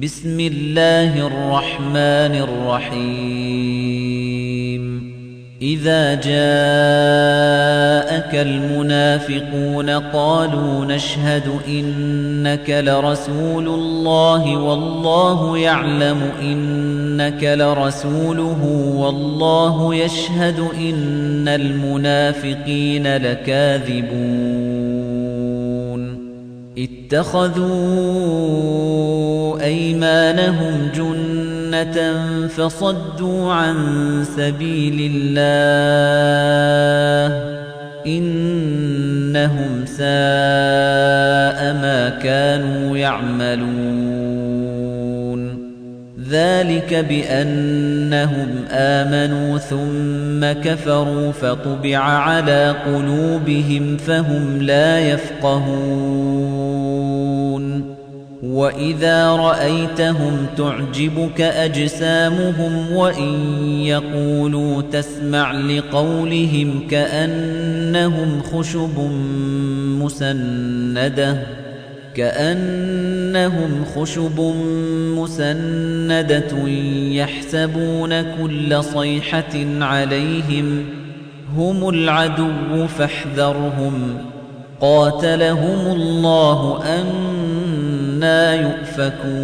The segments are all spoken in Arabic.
بسم الله الرحمن الرحيم إذا جاءك المنافقون قالوا نشهد إنك لرسول الله والله يعلم إنك لرسوله والله يشهد إن المنافقين لكاذبون اتخذوا أيمانهم جنة فصدوا عن سبيل الله إنهم ساء ما كانوا يعملون ذلك بأنهم آمنوا ثم كفروا فطبع على قلوبهم فهم لا يفقهون وَإِذَا رَأَيْتَهُمْ تُعْجِبُكَ أَجْسَامُهُمْ وَإِنْ يَقُولُوا تَسْمَعْ لِقَوْلِهِمْ كَأَنَّهُمْ خُشُبٌ مُّسَنَّدَةٌ يَحْسَبُونَ كُلَّ صَيْحَةٍ عَلَيْهِمْ هُمُ الْعَدُوُّ فَاحْذَرْهُمْ قَاتَلَهُمُ اللَّهُ أَنَّىٰ يُؤْفَكُونَ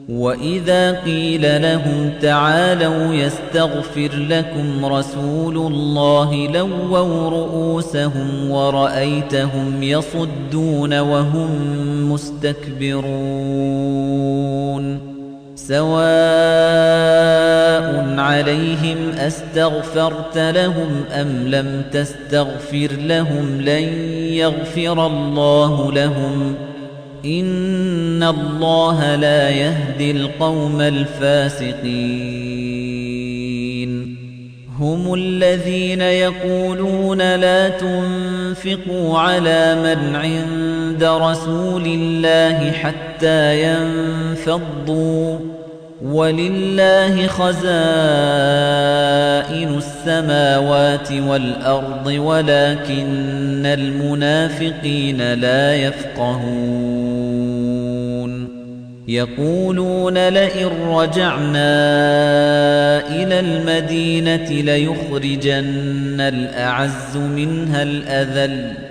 وَإِذَا قِيلَ لَهُمْ تَعَالَوْا يَسْتَغْفِرْ لَكُمْ رَسُولُ اللَّهِ لَوَّوْا رُءُوسَهُمْ وَرَأَيْتَهُمْ يَصُدُّونَ وَهُمْ مُسْتَكْبِرُونَ سَوَاءٌ عَلَيْهِمْ أَسْتَغْفَرْتَ لَهُمْ أَمْ لَمْ تَسْتَغْفِرْ لَهُمْ لَن يَغْفِرَ اللَّهُ لَهُمْ إِنَّ اللَّهَ لَا يَهْدِي الْقَوْمَ الْفَاسِقِينَ هُمُ الَّذِينَ يَقُولُونَ لَا تُنفِقُوا عَلَى مَنْ عِندَ رَسُولِ اللَّهِ حَتَّى يَنفَضُّوا وَلِلَّهِ خَزَائِنُ السَّمَاوَاتِ وَالْأَرْضِ وَلَكِنَّ الْمُنَافِقِينَ لَا يَفْقَهُونَ يَقُولُونَ لَئِن رَّجَعْنَا إِلَى الْمَدِينَةِ لَيُخْرِجَنَّ الْأَعَزُّ مِنْهَا الْأَذَلَّ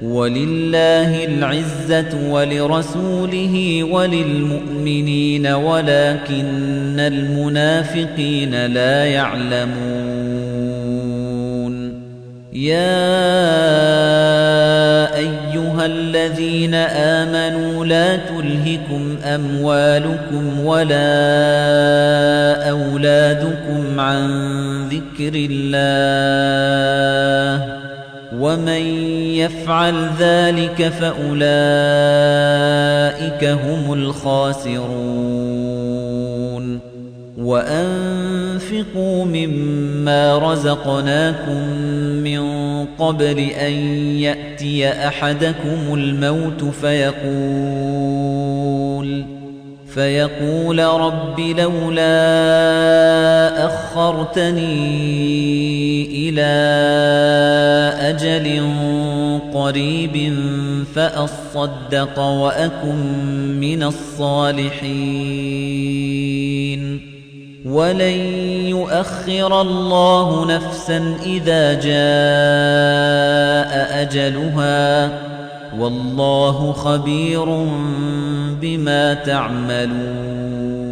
وَلِلَّهِ الْعِزَّةُ وَلِرَسُولِهِ وَلِلْمُؤْمِنِينَ وَلَكِنَّ الْمُنَافِقِينَ لَا يَعْلَمُونَ يَا أَيُّهَا الَّذِينَ آمَنُوا لَا تُلْهِكُمْ أَمْوَالُكُمْ وَلَا أَوْلَادُكُمْ عَن ذِكْرِ اللَّهِ وَمَن يَفْعَلْ ذَلِكَ فَأُولَئِكَ هُمُ الْخَاسِرُونَ وَأَنفِقُوا مِمَّا رَزَقْنَاكُم مِّن قَبْلِ أَن يَأْتِيَ أَحَدَكُمُ الْمَوْتُ فيقول رب لولا أخرتني إلى أجل قريب فأصدق وأكن من الصالحين ولن يؤخر الله نفسا إذا جاء أجلها والله خبير بما تعملون